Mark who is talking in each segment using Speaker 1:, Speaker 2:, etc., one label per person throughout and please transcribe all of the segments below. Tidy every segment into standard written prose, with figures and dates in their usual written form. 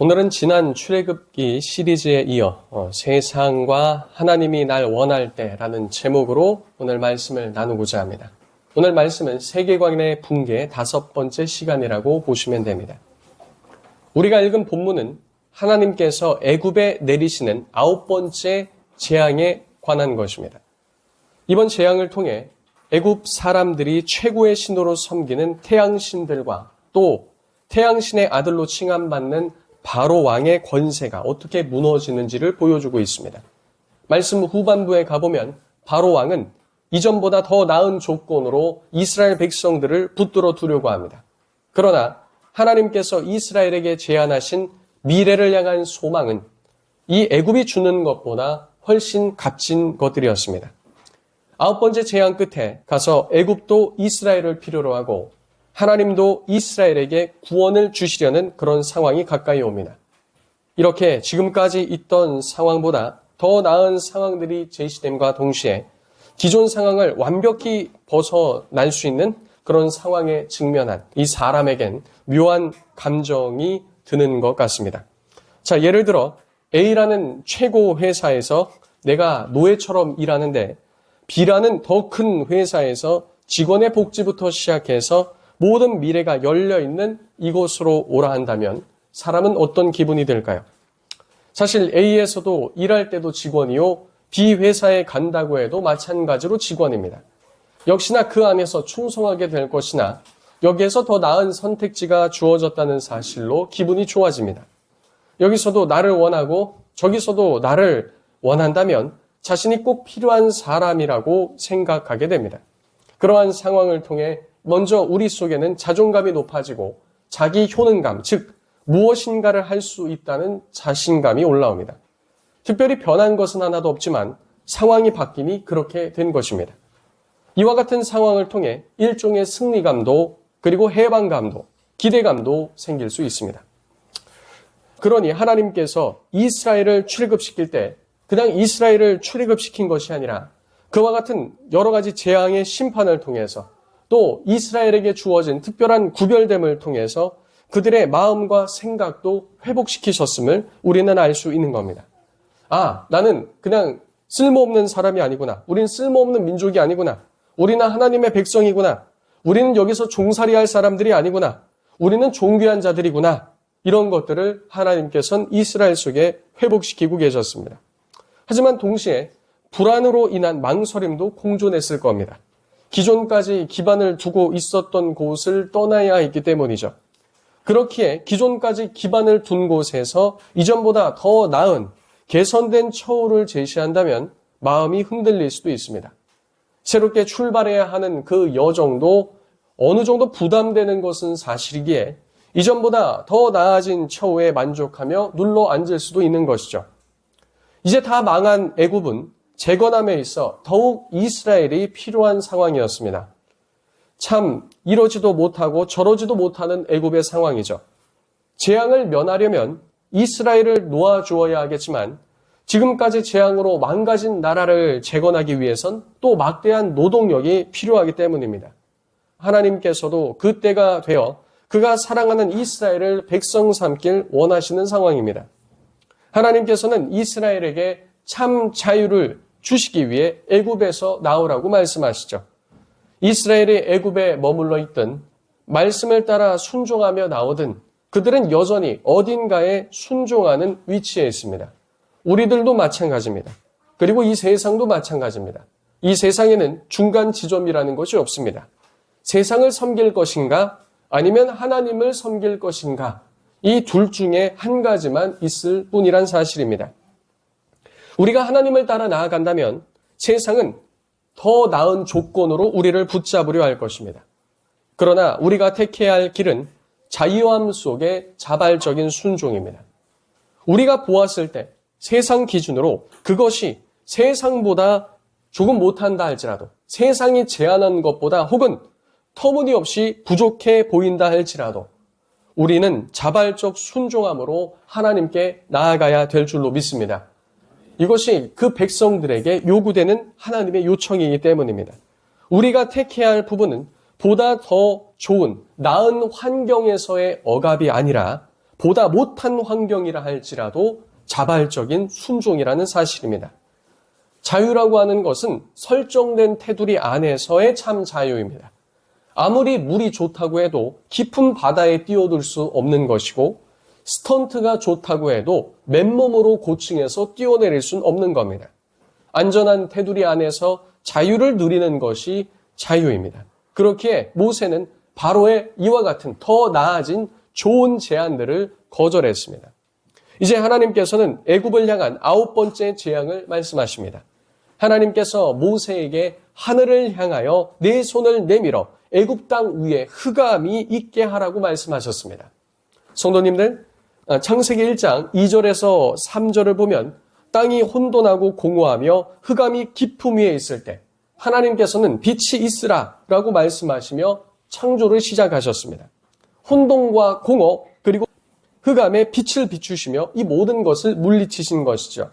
Speaker 1: 오늘은 지난 출애굽기 시리즈에 이어 세상과 하나님이 날 원할 때라는 제목으로 오늘 말씀을 나누고자 합니다. 오늘 말씀은 세계관의 붕괴의 5번째 시간이라고 보시면 됩니다. 우리가 읽은 본문은 하나님께서 애굽에 내리시는 9번째 재앙에 관한 것입니다. 이번 재앙을 통해 애굽 사람들이 최고의 신으로 섬기는 태양신들과 또 태양신의 아들로 칭함받는 바로 왕의 권세가 어떻게 무너지는지를 보여주고 있습니다. 말씀 후반부에 가보면 바로 왕은 이전보다 더 나은 조건으로 이스라엘 백성들을 붙들어 두려고 합니다. 그러나 하나님께서 이스라엘에게 제안하신 미래를 향한 소망은 이 애굽이 주는 것보다 훨씬 값진 것들이었습니다. 9번째 재앙 끝에 가서 애굽도 이스라엘을 필요로 하고 하나님도 이스라엘에게 구원을 주시려는 그런 상황이 가까이 옵니다. 이렇게 지금까지 있던 상황보다 더 나은 상황들이 제시됨과 동시에 기존 상황을 완벽히 벗어날 수 있는 그런 상황에 직면한 이 사람에겐 묘한 감정이 드는 것 같습니다. 자, 예를 들어 A라는 최고 회사에서 내가 노예처럼 일하는데 B라는 더 큰 회사에서 직원의 복지부터 시작해서 모든 미래가 열려있는 이곳으로 오라 한다면 사람은 어떤 기분이 들까요? 사실 A에서도 일할 때도 직원이요, B 회사에 간다고 해도 마찬가지로 직원입니다. 역시나 그 안에서 충성하게 될 것이나 여기에서 더 나은 선택지가 주어졌다는 사실로 기분이 좋아집니다. 여기서도 나를 원하고 저기서도 나를 원한다면 자신이 꼭 필요한 사람이라고 생각하게 됩니다. 그러한 상황을 통해 먼저 우리 속에는 자존감이 높아지고 자기 효능감, 즉 무엇인가를 할 수 있다는 자신감이 올라옵니다. 특별히 변한 것은 하나도 없지만 상황이 바뀌니 그렇게 된 것입니다. 이와 같은 상황을 통해 일종의 승리감도 그리고 해방감도 기대감도 생길 수 있습니다. 그러니 하나님께서 이스라엘을 출애굽시킬 때 그냥 이스라엘을 출애굽시킨 것이 아니라 그와 같은 여러 가지 재앙의 심판을 통해서 또 이스라엘에게 주어진 특별한 구별됨을 통해서 그들의 마음과 생각도 회복시키셨음을 우리는 알 수 있는 겁니다. 아, 나는 그냥 쓸모없는 사람이 아니구나. 우린 쓸모없는 민족이 아니구나. 우리는 하나님의 백성이구나. 우리는 여기서 종살이할 사람들이 아니구나. 우리는 존귀한 자들이구나. 이런 것들을 하나님께서는 이스라엘 속에 회복시키고 계셨습니다. 하지만 동시에 불안으로 인한 망설임도 공존했을 겁니다. 기존까지 기반을 두고 있었던 곳을 떠나야 했기 때문이죠. 그렇기에 기존까지 기반을 둔 곳에서 이전보다 더 나은 개선된 처우를 제시한다면 마음이 흔들릴 수도 있습니다. 새롭게 출발해야 하는 그 여정도 어느 정도 부담되는 것은 사실이기에 이전보다 더 나아진 처우에 만족하며 눌러 앉을 수도 있는 것이죠. 이제 다 망한 애굽은 재건함에 있어 더욱 이스라엘이 필요한 상황이었습니다. 참 이러지도 못하고 저러지도 못하는 애굽의 상황이죠. 재앙을 면하려면 이스라엘을 놓아주어야 하겠지만 지금까지 재앙으로 망가진 나라를 재건하기 위해선 또 막대한 노동력이 필요하기 때문입니다. 하나님께서도 그때가 되어 그가 사랑하는 이스라엘을 백성 삼길 원하시는 상황입니다. 하나님께서는 이스라엘에게 참 자유를 주시기 위해 애굽에서 나오라고 말씀하시죠. 이스라엘이 애굽에 머물러 있든 말씀을 따라 순종하며 나오든 그들은 여전히 어딘가에 순종하는 위치에 있습니다. 우리들도 마찬가지입니다. 그리고 이 세상도 마찬가지입니다. 이 세상에는 중간 지점이라는 것이 없습니다. 세상을 섬길 것인가 아니면 하나님을 섬길 것인가 이 둘 중에 한 가지만 있을 뿐이란 사실입니다. 우리가 하나님을 따라 나아간다면 세상은 더 나은 조건으로 우리를 붙잡으려 할 것입니다. 그러나 우리가 택해야 할 길은 자유함 속의 자발적인 순종입니다. 우리가 보았을 때 세상 기준으로 그것이 세상보다 조금 못한다 할지라도 세상이 제안한 것보다 혹은 터무니없이 부족해 보인다 할지라도 우리는 자발적 순종함으로 하나님께 나아가야 될 줄로 믿습니다. 이것이 그 백성들에게 요구되는 하나님의 요청이기 때문입니다. 우리가 택해야 할 부분은 보다 더 좋은, 나은 환경에서의 억압이 아니라 보다 못한 환경이라 할지라도 자발적인 순종이라는 사실입니다. 자유라고 하는 것은 설정된 테두리 안에서의 참 자유입니다. 아무리 물이 좋다고 해도 깊은 바다에 뛰어들 수 없는 것이고 스턴트가 좋다고 해도 맨몸으로 고층에서 뛰어내릴 수는 없는 겁니다. 안전한 테두리 안에서 자유를 누리는 것이 자유입니다. 그렇기에 모세는 바로의 이와 같은 더 나아진 좋은 제안들을 거절했습니다. 이제 하나님께서는 애굽을 향한 9번째 재앙을 말씀하십니다. 하나님께서 모세에게 하늘을 향하여 네 손을 내밀어 애굽 땅 위에 흑암이 있게 하라고 말씀하셨습니다. 성도님들, 창세기 1장 2절에서 3절을 보면 땅이 혼돈하고 공허하며 흑암이 깊음 위에 있을 때 하나님께서는 빛이 있으라 라고 말씀하시며 창조를 시작하셨습니다. 혼돈과 공허 그리고 흑암에 빛을 비추시며 이 모든 것을 물리치신 것이죠.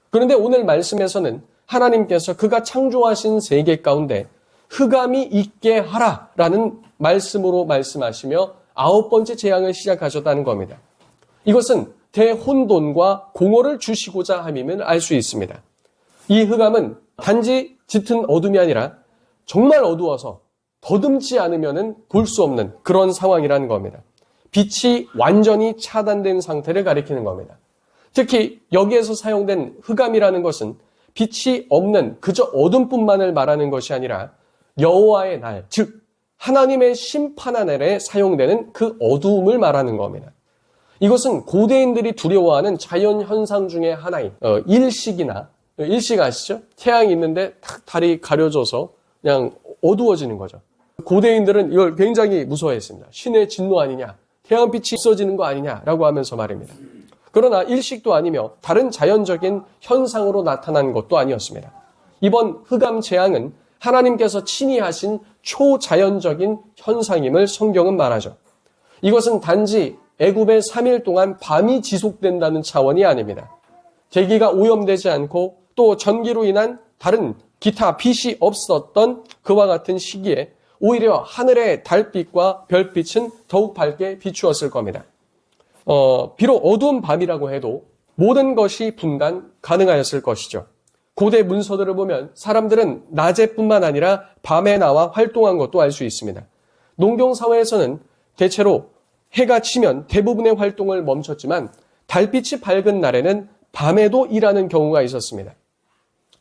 Speaker 1: 그런데 오늘 말씀에서는 하나님께서 그가 창조하신 세계 가운데 흑암이 있게 하라라는 말씀으로 말씀하시며 9번째 재앙을 시작하셨다는 겁니다. 이것은 대혼돈과 공허를 주시고자 함임을 알 수 있습니다. 이 흑암은 단지 짙은 어둠이 아니라 정말 어두워서 더듬지 않으면 볼 수 없는 그런 상황이라는 겁니다. 빛이 완전히 차단된 상태를 가리키는 겁니다. 특히 여기에서 사용된 흑암이라는 것은 빛이 없는 그저 어둠뿐만을 말하는 것이 아니라 여호와의 날, 즉 하나님의 심판의 날에 사용되는 그 어두움을 말하는 겁니다. 이것은 고대인들이 두려워하는 자연 현상 중에 하나인 일식 아시죠? 태양이 있는데 탁 달이 가려져서 그냥 어두워지는 거죠. 고대인들은 이걸 굉장히 무서워했습니다. 신의 진노 아니냐, 태양빛이 없어지는 거 아니냐라고 하면서 말입니다. 그러나 일식도 아니며 다른 자연적인 현상으로 나타난 것도 아니었습니다. 이번 흑암 재앙은 하나님께서 친히 하신 초자연적인 현상임을 성경은 말하죠. 이것은 단지 애굽에 3일 동안 밤이 지속된다는 차원이 아닙니다. 대기가 오염되지 않고 또 전기로 인한 다른 기타 빛이 없었던 그와 같은 시기에 오히려 하늘의 달빛과 별빛은 더욱 밝게 비추었을 겁니다. 비록 어두운 밤이라고 해도 모든 것이 분간 가능하였을 것이죠. 고대 문서들을 보면 사람들은 낮에뿐만 아니라 밤에 나와 활동한 것도 알 수 있습니다. 농경사회에서는 대체로 해가 치면 대부분의 활동을 멈췄지만 달빛이 밝은 날에는 밤에도 일하는 경우가 있었습니다.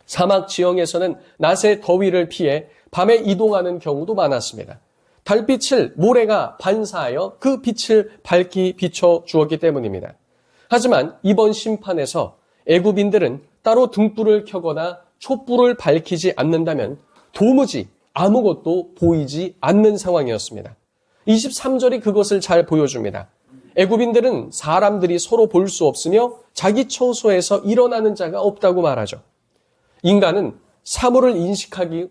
Speaker 1: 사막 지형에서는 낮의 더위를 피해 밤에 이동하는 경우도 많았습니다. 달빛을 모래가 반사하여 그 빛을 밝히 비춰주었기 때문입니다. 하지만 이번 심판에서 애굽인들은 따로 등불을 켜거나 촛불을 밝히지 않는다면 도무지 아무것도 보이지 않는 상황이었습니다. 23절이 그것을 잘 보여줍니다. 애굽인들은 사람들이 서로 볼 수 없으며 자기 처소에서 일어나는 자가 없다고 말하죠. 인간은 사물을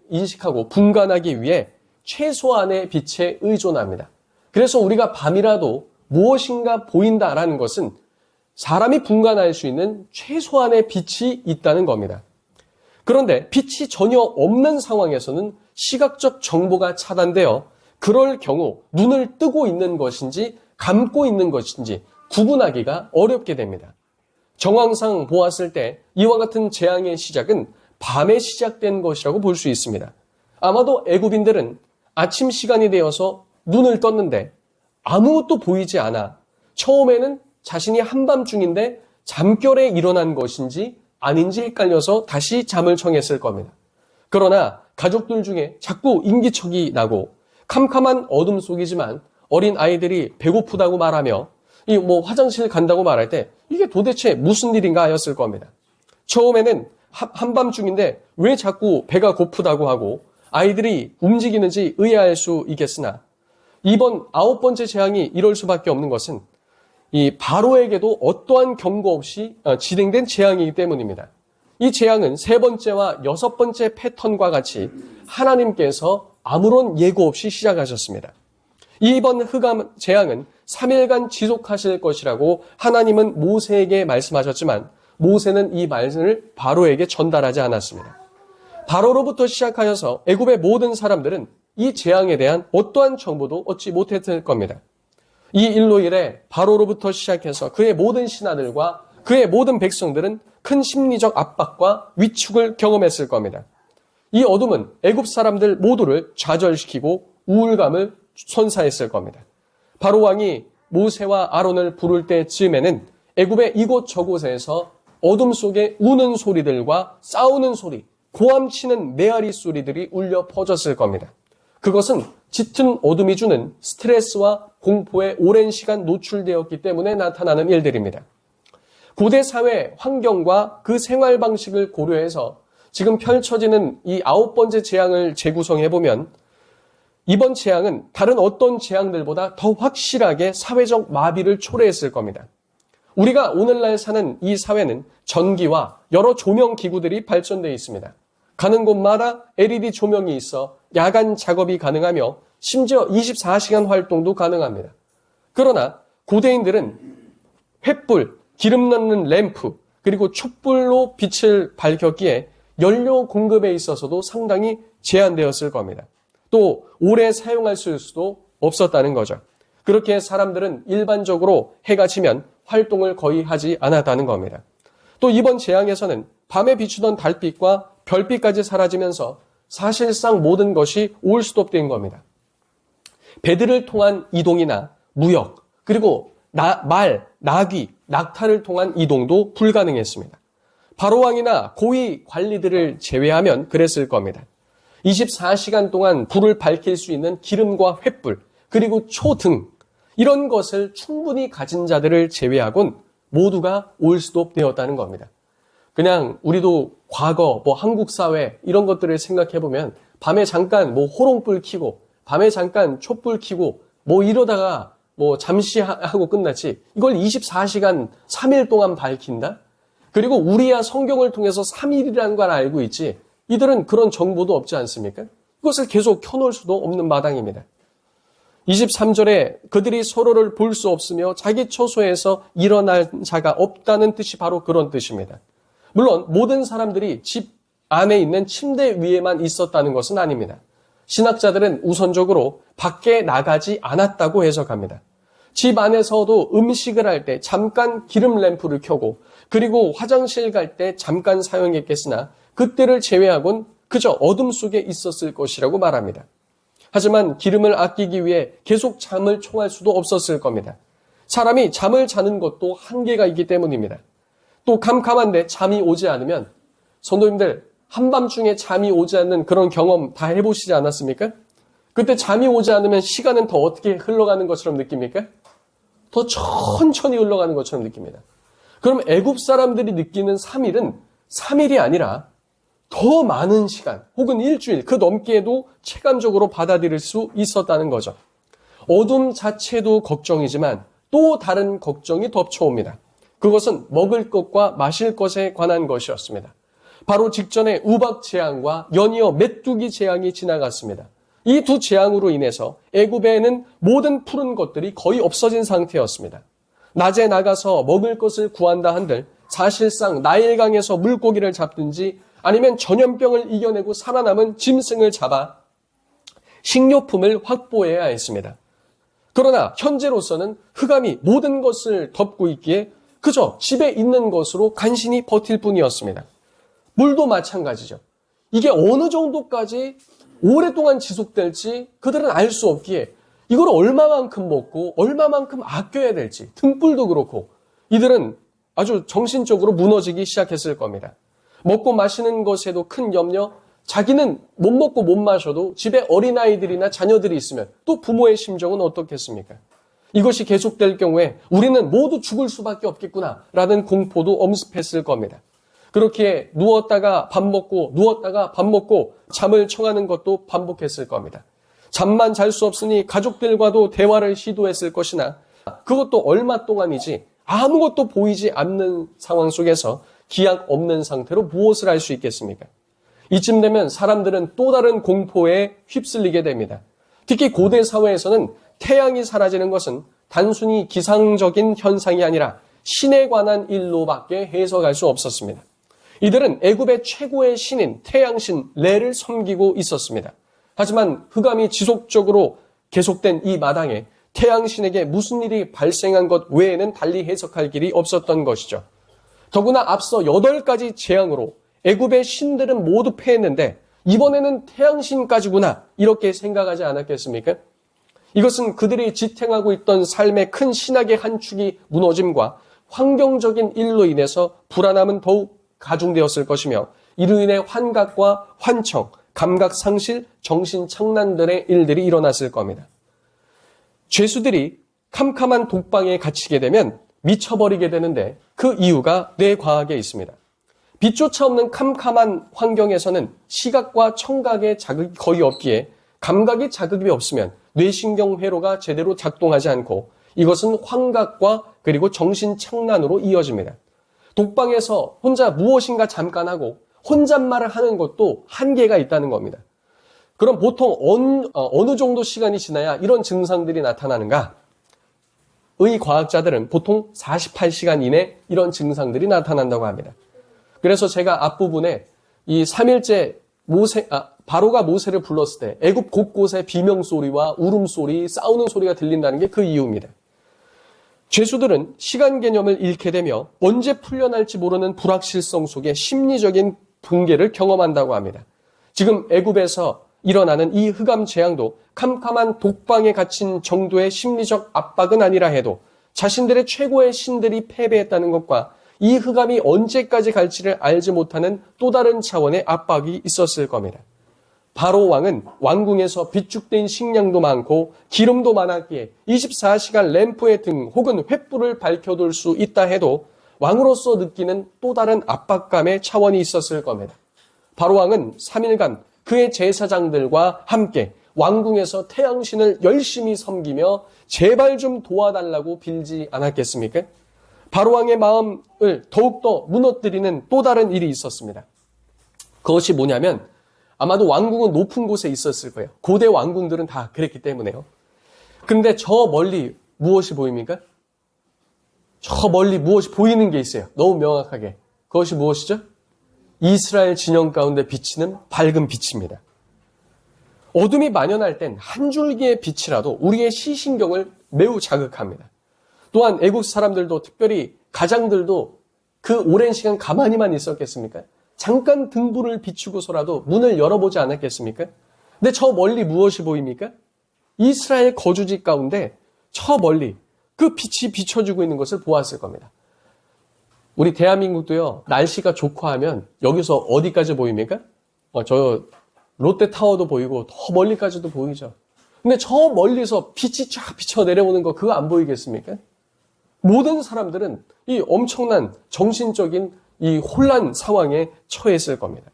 Speaker 1: 인식하고 분간하기 위해 최소한의 빛에 의존합니다. 그래서 우리가 밤이라도 무엇인가 보인다라는 것은 사람이 분간할 수 있는 최소한의 빛이 있다는 겁니다. 그런데 빛이 전혀 없는 상황에서는 시각적 정보가 차단되어 그럴 경우 눈을 뜨고 있는 것인지 감고 있는 것인지 구분하기가 어렵게 됩니다. 정황상 보았을 때 이와 같은 재앙의 시작은 밤에 시작된 것이라고 볼 수 있습니다. 아마도 애굽인들은 아침 시간이 되어서 눈을 떴는데 아무것도 보이지 않아 처음에는 자신이 한밤중인데 잠결에 일어난 것인지 아닌지 헷갈려서 다시 잠을 청했을 겁니다. 그러나 가족들 중에 자꾸 인기척이 나고 캄캄한 어둠 속이지만 어린 아이들이 배고프다고 말하며 화장실 간다고 말할 때 이게 도대체 무슨 일인가 하였을 겁니다. 처음에는 한밤중인데 왜 자꾸 배가 고프다고 하고 아이들이 움직이는지 의아할 수 있겠으나 이번 9번째 재앙이 이럴 수밖에 없는 것은 이 바로에게도 어떠한 경고 없이 진행된 재앙이기 때문입니다. 이 재앙은 3번째와 6번째 패턴과 같이 하나님께서 아무런 예고 없이 시작하셨습니다. 이번 흑암 재앙은 3일간 지속하실 것이라고 하나님은 모세에게 말씀하셨지만 모세는 이 말씀을 바로에게 전달하지 않았습니다. 바로로부터 시작하여서 애굽의 모든 사람들은 이 재앙에 대한 어떠한 정보도 얻지 못했을 겁니다. 이 일로 인해 바로로부터 시작해서 그의 모든 신하들과 그의 모든 백성들은 큰 심리적 압박과 위축을 경험했을 겁니다. 이 어둠은 애굽 사람들 모두를 좌절시키고 우울감을 선사했을 겁니다. 바로 왕이 모세와 아론을 부를 때쯤에는 애굽의 이곳저곳에서 어둠 속에 우는 소리들과 싸우는 소리, 고함치는 메아리 소리들이 울려 퍼졌을 겁니다. 그것은 짙은 어둠이 주는 스트레스와 공포에 오랜 시간 노출되었기 때문에 나타나는 일들입니다. 고대 사회 환경과 그 생활 방식을 고려해서 지금 펼쳐지는 이 9번째 재앙을 재구성해보면 이번 재앙은 다른 어떤 재앙들보다 더 확실하게 사회적 마비를 초래했을 겁니다. 우리가 오늘날 사는 이 사회는 전기와 여러 조명 기구들이 발전되어 있습니다. 가는 곳마다 LED 조명이 있어 야간 작업이 가능하며 심지어 24시간 활동도 가능합니다. 그러나 고대인들은 횃불, 기름 넣는 램프, 그리고 촛불로 빛을 밝혔기에 연료 공급에 있어서도 상당히 제한되었을 겁니다. 또 오래 사용할 수도 없었다는 거죠. 그렇게 사람들은 일반적으로 해가 지면 활동을 거의 하지 않았다는 겁니다. 또 이번 재앙에서는 밤에 비추던 달빛과 별빛까지 사라지면서 사실상 모든 것이 올스톱된 겁니다. 배들을 통한 이동이나 무역, 그리고 말, 나귀, 낙타를 통한 이동도 불가능했습니다. 바로왕이나 고위 관리들을 제외하면 그랬을 겁니다. 24시간 동안 불을 밝힐 수 있는 기름과 횃불, 그리고 초등, 이런 것을 충분히 가진 자들을 제외하곤 모두가 올스톱 되었다는 겁니다. 그냥 우리도 과거 한국 사회 이런 것들을 생각해 보면 밤에 잠깐 호롱불 켜고 밤에 잠깐 촛불 켜고 이러다가 잠시 하고 끝났지. 이걸 24시간 3일 동안 밝힌다? 그리고 우리야 성경을 통해서 3일이라는 걸 알고 있지. 이들은 그런 정보도 없지 않습니까? 이것을 계속 켜놓을 수도 없는 마당입니다. 23절에 그들이 서로를 볼 수 없으며 자기 처소에서 일어날 자가 없다는 뜻이 바로 그런 뜻입니다. 물론 모든 사람들이 집 안에 있는 침대 위에만 있었다는 것은 아닙니다. 신학자들은 우선적으로 밖에 나가지 않았다고 해석합니다. 집 안에서도 음식을 할 때 잠깐 기름 램프를 켜고 그리고 화장실 갈 때 잠깐 사용했겠으나 그때를 제외하곤 그저 어둠 속에 있었을 것이라고 말합니다. 하지만 기름을 아끼기 위해 계속 잠을 청할 수도 없었을 겁니다. 사람이 잠을 자는 것도 한계가 있기 때문입니다. 또 캄캄한데 잠이 오지 않으면 성도님들 한밤중에 잠이 오지 않는 그런 경험 다 해보시지 않았습니까? 그때 잠이 오지 않으면 시간은 더 어떻게 흘러가는 것처럼 느낍니까? 더 천천히 흘러가는 것처럼 느낍니다. 그럼 애굽 사람들이 느끼는 3일은 3일이 아니라 더 많은 시간 혹은 일주일 그 넘게도 체감적으로 받아들일 수 있었다는 거죠. 어둠 자체도 걱정이지만 또 다른 걱정이 덮쳐옵니다. 그것은 먹을 것과 마실 것에 관한 것이었습니다. 바로 직전에 우박 재앙과 연이어 메뚜기 재앙이 지나갔습니다. 이 두 재앙으로 인해서 애굽에는 모든 푸른 것들이 거의 없어진 상태였습니다. 낮에 나가서 먹을 것을 구한다 한들 사실상 나일강에서 물고기를 잡든지 아니면 전염병을 이겨내고 살아남은 짐승을 잡아 식료품을 확보해야 했습니다. 그러나 현재로서는 흑암이 모든 것을 덮고 있기에 그저 집에 있는 것으로 간신히 버틸 뿐이었습니다. 물도 마찬가지죠. 이게 어느 정도까지 오랫동안 지속될지 그들은 알 수 없기에 이걸 얼마만큼 먹고 얼마만큼 아껴야 될지 등불도 그렇고 이들은 아주 정신적으로 무너지기 시작했을 겁니다. 먹고 마시는 것에도 큰 염려, 자기는 못 먹고 못 마셔도 집에 어린아이들이나 자녀들이 있으면 또 부모의 심정은 어떻겠습니까? 이것이 계속될 경우에 우리는 모두 죽을 수밖에 없겠구나라는 공포도 엄습했을 겁니다. 그렇게 누웠다가 밥 먹고 누웠다가 밥 먹고 잠을 청하는 것도 반복했을 겁니다. 잠만 잘 수 없으니 가족들과도 대화를 시도했을 것이나 그것도 얼마 동안이지 아무것도 보이지 않는 상황 속에서 기약 없는 상태로 무엇을 할 수 있겠습니까? 이쯤 되면 사람들은 또 다른 공포에 휩쓸리게 됩니다. 특히 고대 사회에서는 태양이 사라지는 것은 단순히 기상적인 현상이 아니라 신에 관한 일로밖에 해석할 수 없었습니다. 이들은 애굽의 최고의 신인 태양신 레를 섬기고 있었습니다. 하지만 흑암이 지속적으로 계속된 이 마당에 태양신에게 무슨 일이 발생한 것 외에는 달리 해석할 길이 없었던 것이죠. 더구나 앞서 8가지 재앙으로 애굽의 신들은 모두 패했는데 이번에는 태양신까지구나 이렇게 생각하지 않았겠습니까? 이것은 그들이 지탱하고 있던 삶의 큰 신학의 한 축이 무너짐과 환경적인 일로 인해서 불안함은 더욱 가중되었을 것이며 이로 인해 환각과 환청, 감각 상실, 정신 착란들의 일들이 일어났을 겁니다. 죄수들이 캄캄한 독방에 갇히게 되면 미쳐버리게 되는데 그 이유가 뇌과학에 있습니다. 빛조차 없는 캄캄한 환경에서는 시각과 청각의 자극이 거의 없기에 감각의 자극이 없으면 뇌신경 회로가 제대로 작동하지 않고 이것은 환각과 그리고 정신 착란으로 이어집니다. 독방에서 혼자 무엇인가 잠깐 하고 혼잣말을 하는 것도 한계가 있다는 겁니다. 그럼 보통 어느 정도 시간이 지나야 이런 증상들이 나타나는가? 의과학자들은 보통 48시간 이내 이런 증상들이 나타난다고 합니다. 그래서 제가 앞부분에 이 3일째 바로가 모세를 불렀을 때 애굽 곳곳에 비명소리와 울음소리, 싸우는 소리가 들린다는 게 그 이유입니다. 죄수들은 시간 개념을 잃게 되며 언제 풀려날지 모르는 불확실성 속에 심리적인 붕괴를 경험한다고 합니다. 지금 애굽에서 일어나는 이 흑암 재앙도 캄캄한 독방에 갇힌 정도의 심리적 압박은 아니라 해도 자신들의 최고의 신들이 패배했다는 것과 이 흑암이 언제까지 갈지를 알지 못하는 또 다른 차원의 압박이 있었을 겁니다. 바로 왕은 왕궁에서 비축된 식량도 많고 기름도 많았기에 24시간 램프의 등 혹은 횃불을 밝혀둘 수 있다 해도 왕으로서 느끼는 또 다른 압박감의 차원이 있었을 겁니다. 바로 왕은 3일간 그의 제사장들과 함께 왕궁에서 태양신을 열심히 섬기며 제발 좀 도와달라고 빌지 않았겠습니까? 바로왕의 마음을 더욱더 무너뜨리는 또 다른 일이 있었습니다. 그것이 뭐냐면 아마도 왕궁은 높은 곳에 있었을 거예요. 고대 왕궁들은 다 그랬기 때문에요. 근데 저 멀리 무엇이 보입니까? 저 멀리 무엇이 보이는 게 있어요. 너무 명확하게. 그것이 무엇이죠? 이스라엘 진영 가운데 비치는 밝은 빛입니다. 어둠이 만연할 땐 한 줄기의 빛이라도 우리의 시신경을 매우 자극합니다. 또한 애국 사람들도 특별히 가장들도 그 오랜 시간 가만히만 있었겠습니까? 잠깐 등불을 비추고서라도 문을 열어보지 않았겠습니까? 근데 저 멀리 무엇이 보입니까? 이스라엘 거주지 가운데 저 멀리 그 빛이 비춰주고 있는 것을 보았을 겁니다. 우리 대한민국도요, 날씨가 좋고 하면 여기서 어디까지 보입니까? 저 롯데타워도 보이고 더 멀리까지도 보이죠. 근데 저 멀리서 빛이 쫙 비쳐 내려오는 거 그거 안 보이겠습니까? 모든 사람들은 이 엄청난 정신적인 이 혼란 상황에 처했을 겁니다.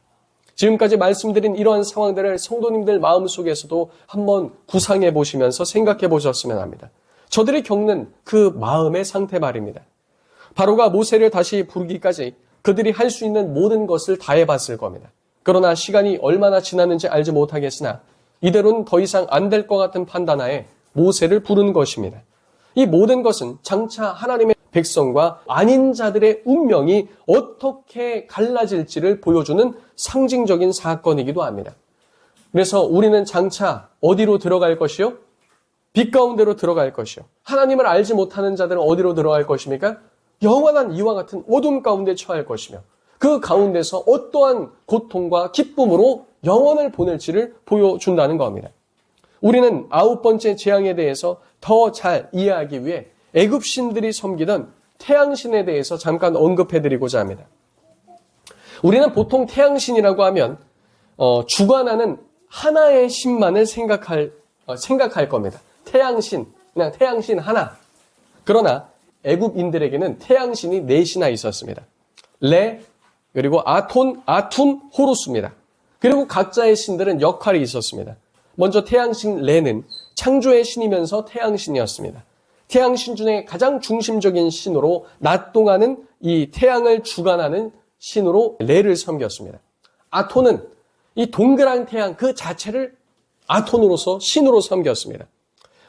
Speaker 1: 지금까지 말씀드린 이러한 상황들을 성도님들 마음속에서도 한번 구상해 보시면서 생각해 보셨으면 합니다. 저들이 겪는 그 마음의 상태 말입니다. 바로가 모세를 다시 부르기까지 그들이 할 수 있는 모든 것을 다 해봤을 겁니다. 그러나 시간이 얼마나 지났는지 알지 못하겠으나 이대로는 더 이상 안 될 것 같은 판단하에 모세를 부른 것입니다. 이 모든 것은 장차 하나님의 백성과 아닌 자들의 운명이 어떻게 갈라질지를 보여주는 상징적인 사건이기도 합니다. 그래서 우리는 장차 어디로 들어갈 것이요? 빛 가운데로 들어갈 것이요. 하나님을 알지 못하는 자들은 어디로 들어갈 것입니까? 영원한 이와 같은 어둠 가운데 처할 것이며 그 가운데서 어떠한 고통과 기쁨으로 영원을 보낼지를 보여준다는 겁니다. 우리는 9번째 재앙에 대해서 더 잘 이해하기 위해 애굽 신들이 섬기던 태양신에 대해서 잠깐 언급해드리고자 합니다. 우리는 보통 태양신이라고 하면 주관하는 하나의 신만을 생각할 겁니다. 태양신, 그냥 태양신 하나. 그러나 애굽인들에게는 태양신이 4신이나 있었습니다. 레, 그리고 아톤, 호루스입니다. 그리고 각자의 신들은 역할이 있었습니다. 먼저 태양신 레는 창조의 신이면서 태양신이었습니다. 태양신 중에 가장 중심적인 신으로 낮 동안은 이 태양을 주관하는 신으로 레를 섬겼습니다. 아톤은 이 동그란 태양 그 자체를 아톤으로서 신으로 섬겼습니다.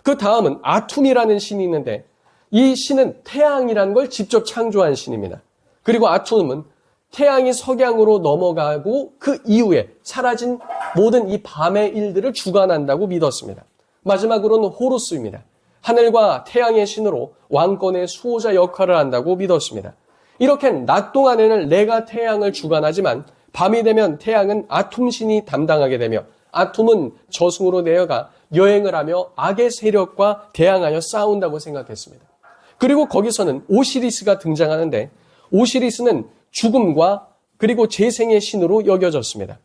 Speaker 1: 그 다음은 아툰이라는 신이 있는데 이 신은 태양이라는 걸 직접 창조한 신입니다. 그리고 아툰은 태양이 석양으로 넘어가고 그 이후에 사라진 모든 이 밤의 일들을 주관한다고 믿었습니다. 마지막으로는 호루스입니다. 하늘과 태양의 신으로 왕권의 수호자 역할을 한다고 믿었습니다. 이렇게 낮 동안에는 내가 태양을 주관하지만 밤이 되면 태양은 아툼신이 담당하게 되며 아툼은 저승으로 내려가 여행을 하며 악의 세력과 대항하여 싸운다고 생각했습니다. 그리고 거기서는 오시리스가 등장하는데 오시리스는 죽음과 그리고 재생의 신으로 여겨졌습니다.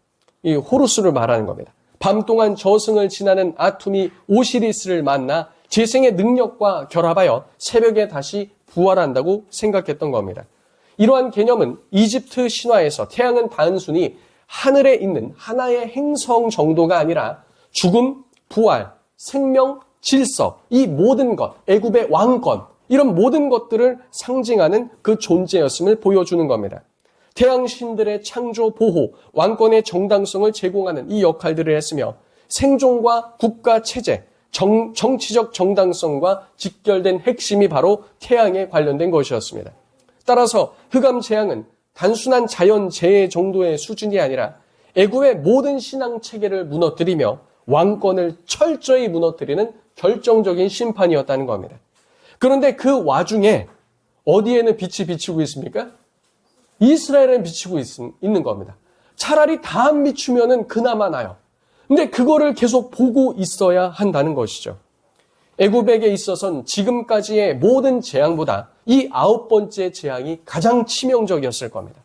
Speaker 1: 이 호루스를 말하는 겁니다. 밤 동안 저승을 지나는 아툼이 오시리스를 만나 재생의 능력과 결합하여 새벽에 다시 부활한다고 생각했던 겁니다. 이러한 개념은 이집트 신화에서 태양은 단순히 하늘에 있는 하나의 행성 정도가 아니라 죽음, 부활, 생명, 질서, 이 모든 것, 애굽의 왕권, 이런 모든 것들을 상징하는 그 존재였음을 보여주는 겁니다. 태양 신들의 창조, 보호, 왕권의 정당성을 제공하는 이 역할들을 했으며 생존과 국가 체제, 정치적 정당성과 직결된 핵심이 바로 태양에 관련된 것이었습니다. 따라서 흑암 재앙은 단순한 자연 재해 정도의 수준이 아니라 애굽의 모든 신앙 체계를 무너뜨리며 왕권을 철저히 무너뜨리는 결정적인 심판이었다는 겁니다. 그런데 그 와중에 어디에는 빛이 비치고 있습니까? 이스라엘에는 비치고 있는 겁니다. 차라리 다 안 비추면은 그나마 나요. 근데 그거를 계속 보고 있어야 한다는 것이죠. 애굽에게 있어서는 지금까지의 모든 재앙보다 이 9번째 재앙이 가장 치명적이었을 겁니다.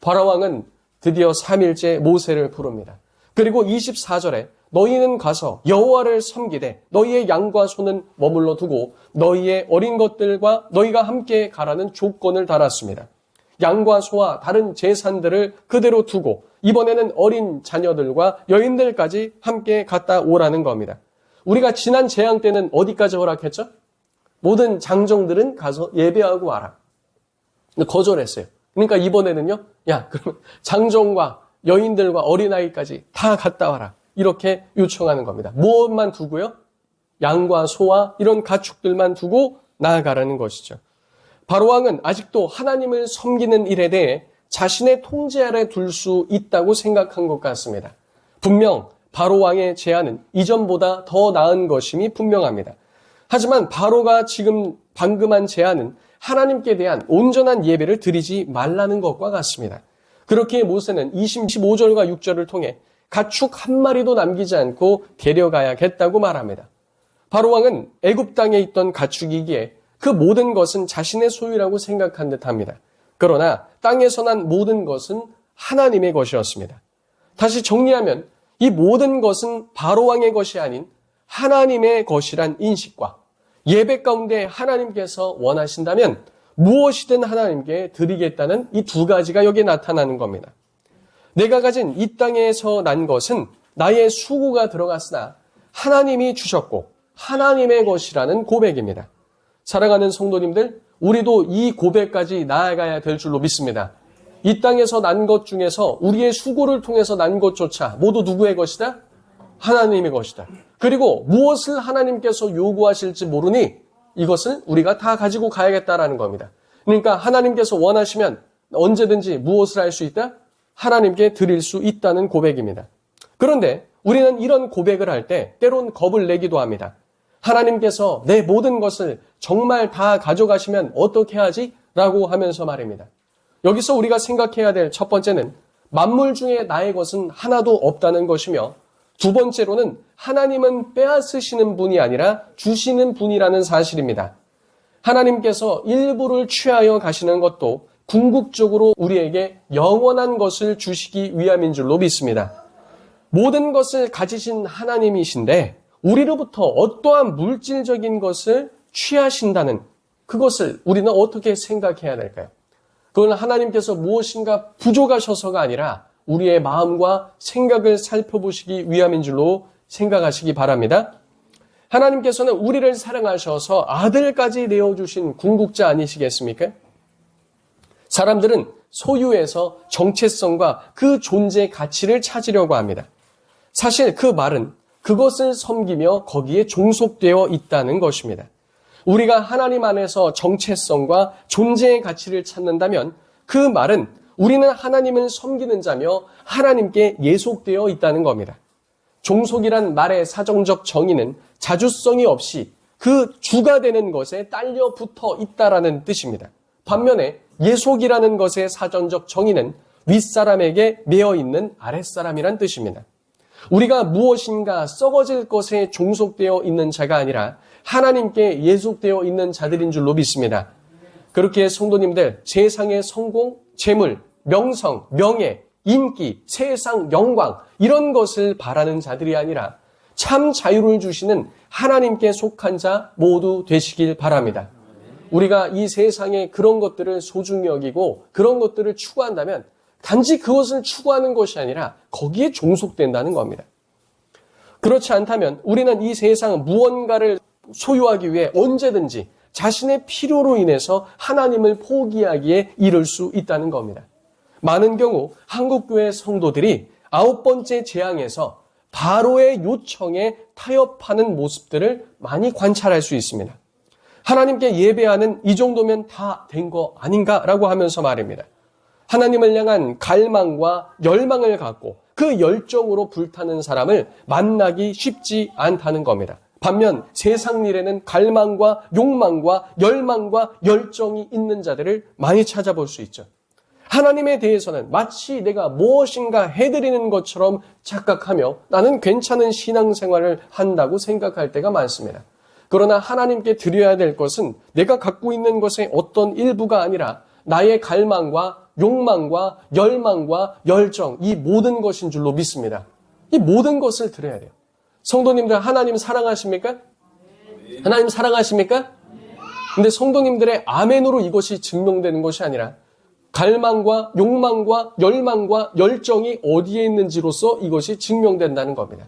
Speaker 1: 바라왕은 드디어 3일째 모세를 부릅니다. 그리고 24절에 너희는 가서 여호와를 섬기되 너희의 양과 소는 머물러 두고 너희의 어린 것들과 너희가 함께 가라는 조건을 달았습니다. 양과 소와 다른 제산들을 그대로 두고 이번에는 어린 자녀들과 여인들까지 함께 갔다 오라는 겁니다. 우리가 지난 재앙 때는 어디까지 허락했죠? 모든 장정들은 가서 예배하고 와라. 근데 거절했어요. 그러니까 이번에는요, 야, 그러면 장정과 여인들과 어린아이까지 다 갔다 와라. 이렇게 요청하는 겁니다. 무엇만 두고요? 양과 소와 이런 가축들만 두고 나아가라는 것이죠. 바로왕은 아직도 하나님을 섬기는 일에 대해 자신의 통제 아래 둘 수 있다고 생각한 것 같습니다. 분명 바로왕의 제안은 이전보다 더 나은 것임이 분명합니다. 하지만 바로가 지금 방금 한 제안은 하나님께 대한 온전한 예배를 드리지 말라는 것과 같습니다. 그렇기에 모세는 25절과 6절을 통해 가축 한 마리도 남기지 않고 데려가야겠다고 말합니다. 바로왕은 애굽 땅에 있던 가축이기에 그 모든 것은 자신의 소유라고 생각한 듯합니다. 그러나 땅에서 난 모든 것은 하나님의 것이었습니다. 다시 정리하면 이 모든 것은 바로왕의 것이 아닌 하나님의 것이란 인식과 예배 가운데 하나님께서 원하신다면 무엇이든 하나님께 드리겠다는 이 두 가지가 여기에 나타나는 겁니다. 내가 가진 이 땅에서 난 것은 나의 수고가 들어갔으나 하나님이 주셨고 하나님의 것이라는 고백입니다. 사랑하는 성도님들, 우리도 이 고백까지 나아가야 될 줄로 믿습니다. 이 땅에서 난 것 중에서 우리의 수고를 통해서 난 것조차 모두 누구의 것이다? 하나님의 것이다. 그리고 무엇을 하나님께서 요구하실지 모르니 이것을 우리가 다 가지고 가야겠다라는 겁니다. 그러니까 하나님께서 원하시면 언제든지 무엇을 할 수 있다? 하나님께 드릴 수 있다는 고백입니다. 그런데 우리는 이런 고백을 할 때 때론 겁을 내기도 합니다. 하나님께서 내 모든 것을 정말 다 가져가시면 어떻게 하지? 라고 하면서 말입니다. 여기서 우리가 생각해야 될 첫 번째는 만물 중에 나의 것은 하나도 없다는 것이며 두 번째로는 하나님은 빼앗으시는 분이 아니라 주시는 분이라는 사실입니다. 하나님께서 일부를 취하여 가시는 것도 궁극적으로 우리에게 영원한 것을 주시기 위함인 줄로 믿습니다. 모든 것을 가지신 하나님이신데 우리로부터 어떠한 물질적인 것을 취하신다는 그것을 우리는 어떻게 생각해야 될까요? 그건 하나님께서 무엇인가 부족하셔서가 아니라 우리의 마음과 생각을 살펴보시기 위함인 줄로 생각하시기 바랍니다. 하나님께서는 우리를 사랑하셔서 아들까지 내어주신 궁극자 아니시겠습니까? 사람들은 소유에서 정체성과 그 존재 가치를 찾으려고 합니다. 사실 그 말은 그것을 섬기며 거기에 종속되어 있다는 것입니다. 우리가 하나님 안에서 정체성과 존재의 가치를 찾는다면 그 말은 우리는 하나님을 섬기는 자며 하나님께 예속되어 있다는 겁니다. 종속이란 말의 사정적 정의는 자주성이 없이 그 주가 되는 것에 딸려 붙어 있다라는 뜻입니다. 반면에 예속이라는 것의 사전적 정의는 윗사람에게 매어 있는 아랫사람이란 뜻입니다. 우리가 무엇인가 썩어질 것에 종속되어 있는 자가 아니라 하나님께 예속되어 있는 자들인 줄로 믿습니다. 그렇게 성도님들, 세상의 성공, 재물, 명성, 명예, 인기, 세상 영광 이런 것을 바라는 자들이 아니라 참 자유를 주시는 하나님께 속한 자 모두 되시길 바랍니다. 우리가 이 세상에 그런 것들을 소중히 여기고 그런 것들을 추구한다면 단지 그것을 추구하는 것이 아니라 거기에 종속된다는 겁니다. 그렇지 않다면 우리는 이 세상 무언가를 소유하기 위해 언제든지 자신의 필요로 인해서 하나님을 포기하기에 이를 수 있다는 겁니다. 많은 경우 한국교회 성도들이 9번째 재앙에서 바로의 요청에 타협하는 모습들을 많이 관찰할 수 있습니다. 하나님께 예배하는 이 정도면 다 된 거 아닌가라고 하면서 말입니다. 하나님을 향한 갈망과 열망을 갖고 그 열정으로 불타는 사람을 만나기 쉽지 않다는 겁니다. 반면 세상 일에는 갈망과 욕망과 열망과 열정이 있는 자들을 많이 찾아볼 수 있죠. 하나님에 대해서는 마치 내가 무엇인가 해드리는 것처럼 착각하며 나는 괜찮은 신앙생활을 한다고 생각할 때가 많습니다. 그러나 하나님께 드려야 될 것은 내가 갖고 있는 것의 어떤 일부가 아니라 나의 갈망과 욕망과 열망과 열정, 이 모든 것인 줄로 믿습니다. 이 모든 것을 드려야 돼요. 성도님들, 하나님 사랑하십니까? 하나님 사랑하십니까? 근데 성도님들의 아멘으로 이것이 증명되는 것이 아니라 갈망과 욕망과 열망과 열정이 어디에 있는지로서 이것이 증명된다는 겁니다.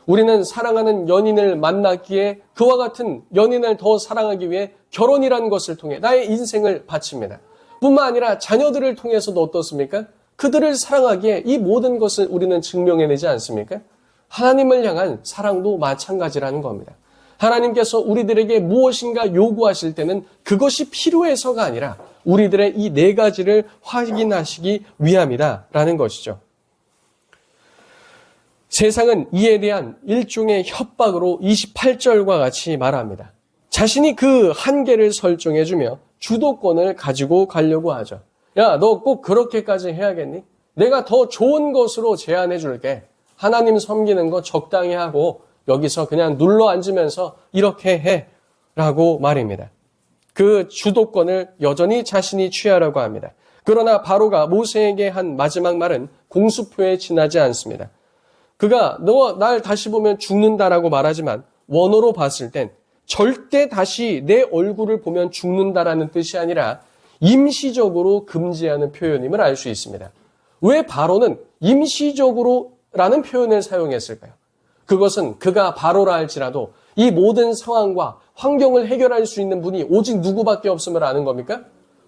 Speaker 1: 우리는 사랑하는 연인을 만났기에 그와 같은 연인을 더 사랑하기 위해 결혼이라는 것을 통해 나의 인생을 바칩니다. 뿐만 아니라 자녀들을 통해서도 어떻습니까? 그들을 사랑하기에 이 모든 것을 우리는 증명해내지 않습니까? 하나님을 향한 사랑도 마찬가지라는 겁니다. 하나님께서 우리들에게 무엇인가 요구하실 때는 그것이 필요해서가 아니라 우리들의 이 네 가지를 확인하시기 위함이다라는 것이죠. 세상은 이에 대한 일종의 협박으로 28절과 같이 말합니다. 자신이 그 한계를 설정해주며 주도권을 가지고 가려고 하죠. 야, 너 꼭 그렇게까지 해야겠니? 내가 더 좋은 것으로 제안해 줄게. 하나님 섬기는 거 적당히 하고 여기서 그냥 눌러 앉으면서 이렇게 해 라고 말입니다. 그 주도권을 여전히 자신이 취하려고 합니다. 그러나 바로가 모세에게 한 마지막 말은 공수표에 지나지 않습니다. 그가 너 날 다시 보면 죽는다라고 말하지만 원어로 봤을 땐 절대 다시 내 얼굴을 보면 죽는다라는 뜻이 아니라 임시적으로 금지하는 표현임을 알 수 있습니다. 왜 바로는 임시적으로라는 표현을 사용했을까요? 그것은 그가 바로라 할지라도 이 모든 상황과 환경을 해결할 수 있는 분이 오직 누구밖에 없음을 아는 겁니까?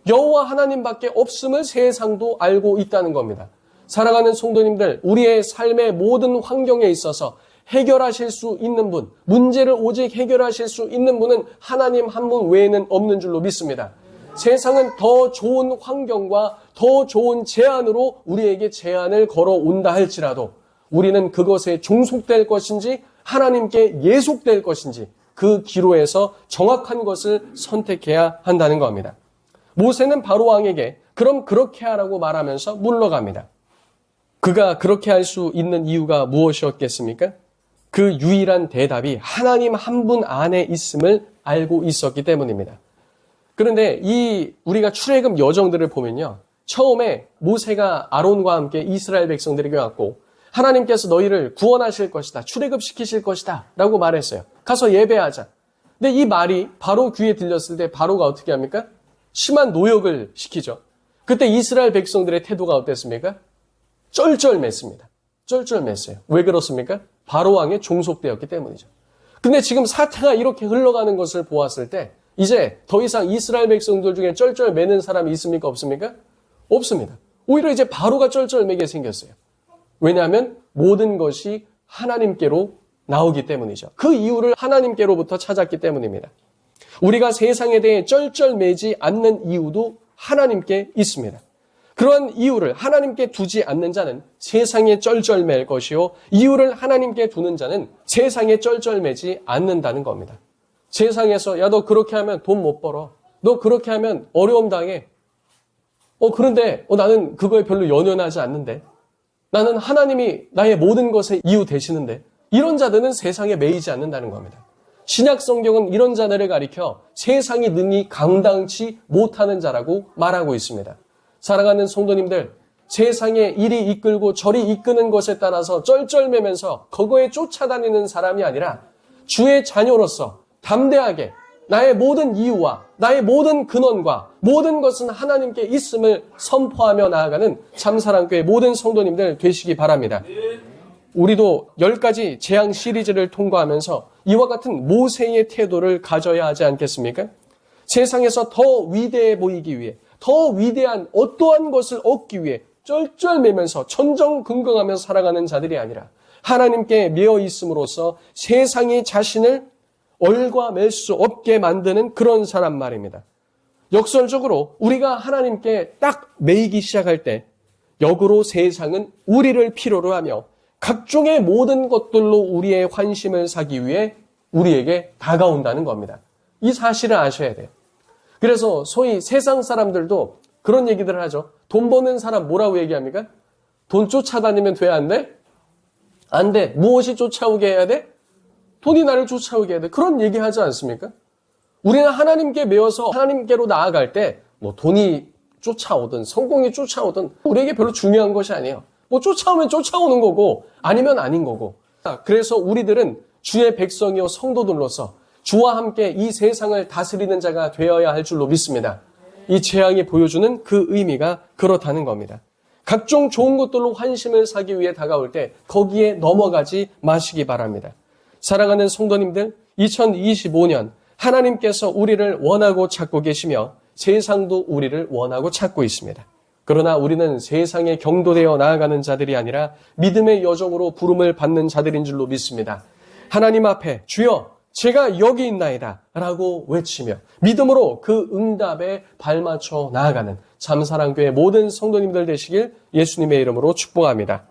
Speaker 1: 여호와 하나님밖에 없음을 세상도 알고 있다는 겁니다. 사랑하는 성도님들, 우리의 삶의 모든 환경에 있어서 해결하실 수 있는 분, 문제를 오직 해결하실 수 있는 분은 하나님 한 분 외에는 없는 줄로 믿습니다. 세상은 더 좋은 환경과 더 좋은 제안으로 우리에게 제안을 걸어온다 할지라도 우리는 그것에 종속될 것인지 하나님께 예속될 것인지 그 기로에서 정확한 것을 선택해야 한다는 겁니다. 모세는 바로 왕에게 그럼 그렇게 하라고 말하면서 물러갑니다. 그가 그렇게 할 수 있는 이유가 무엇이었겠습니까? 그 유일한 대답이 하나님 한 분 안에 있음을 알고 있었기 때문입니다. 그런데 우리가 출애굽 여정들을 보면요. 처음에 모세가 아론과 함께 이스라엘 백성들에게 왔고 하나님께서 너희를 구원하실 것이다. 출애굽시키실 것이다. 라고 말했어요. 가서 예배하자. 근데 이 말이 바로 귀에 들렸을 때 바로가 어떻게 합니까? 심한 노역을 시키죠. 그때 이스라엘 백성들의 태도가 어땠습니까? 쩔쩔맸습니다. 쩔쩔맸어요. 왜 그렇습니까? 바로 왕에 종속되었기 때문이죠. 근데 지금 사태가 이렇게 흘러가는 것을 보았을 때 이제 더 이상 이스라엘 백성들 중에 쩔쩔매는 사람이 있습니까? 없습니까? 없습니다. 오히려 이제 바로가 쩔쩔매게 생겼어요. 왜냐하면 모든 것이 하나님께로 나오기 때문이죠. 그 이유를 하나님께로부터 찾았기 때문입니다. 우리가 세상에 대해 쩔쩔매지 않는 이유도 하나님께 있습니다. 그러한 이유를 하나님께 두지 않는 자는 세상에 쩔쩔맬 것이요 이유를 하나님께 두는 자는 세상에 쩔쩔매지 않는다는 겁니다. 세상에서 야, 너 그렇게 하면 돈 못 벌어. 너 그렇게 하면 어려움 당해. 그런데 나는 그거에 별로 연연하지 않는데. 나는 하나님이 나의 모든 것의 이유 되시는데. 이런 자들은 세상에 매이지 않는다는 겁니다. 신약 성경은 이런 자들을 가리켜 세상이 능히 감당치 못하는 자라고 말하고 있습니다. 사랑하는 성도님들, 세상에 이리 이끌고 저리 이끄는 것에 따라서 쩔쩔매면서 그거에 쫓아다니는 사람이 아니라 주의 자녀로서 담대하게 나의 모든 이유와 나의 모든 근원과 모든 것은 하나님께 있음을 선포하며 나아가는 참사랑교회 모든 성도님들 되시기 바랍니다. 우리도 10가지 재앙 시리즈를 통과하면서 이와 같은 모세의 태도를 가져야 하지 않겠습니까? 세상에서 더 위대해 보이기 위해, 더 위대한 어떠한 것을 얻기 위해 쩔쩔매면서 천정긍긍하며 살아가는 자들이 아니라 하나님께 매어 있음으로써 세상이 자신을 얼과맬 수 없게 만드는 그런 사람 말입니다. 역설적으로 우리가 하나님께 딱 매이기 시작할 때 역으로 세상은 우리를 필요로 하며 각종의 모든 것들로 우리의 환심을 사기 위해 우리에게 다가온다는 겁니다. 이 사실을 아셔야 돼요. 그래서 소위 세상 사람들도 그런 얘기들을 하죠. 돈 버는 사람 뭐라고 얘기합니까? 돈 쫓아다니면 돼? 안 돼? 안 돼. 무엇이 쫓아오게 해야 돼? 돈이 나를 쫓아오게 해야 돼. 그런 얘기 하지 않습니까? 우리는 하나님께 매어서 하나님께로 나아갈 때 돈이 쫓아오든 성공이 쫓아오든 우리에게 별로 중요한 것이 아니에요. 쫓아오면 쫓아오는 거고 아니면 아닌 거고. 그래서 우리들은 주의 백성이요 성도들로서 주와 함께 이 세상을 다스리는 자가 되어야 할 줄로 믿습니다. 이 재앙이 보여주는 그 의미가 그렇다는 겁니다. 각종 좋은 것들로 환심을 사기 위해 다가올 때 거기에 넘어가지 마시기 바랍니다. 사랑하는 성도님들, 2025년 하나님께서 우리를 원하고 찾고 계시며 세상도 우리를 원하고 찾고 있습니다. 그러나 우리는 세상에 경도되어 나아가는 자들이 아니라 믿음의 여정으로 부름을 받는 자들인 줄로 믿습니다. 하나님 앞에 주여 제가 여기 있나이다 라고 외치며 믿음으로 그 응답에 발맞춰 나아가는 참사랑교회 모든 성도님들 되시길 예수님의 이름으로 축복합니다.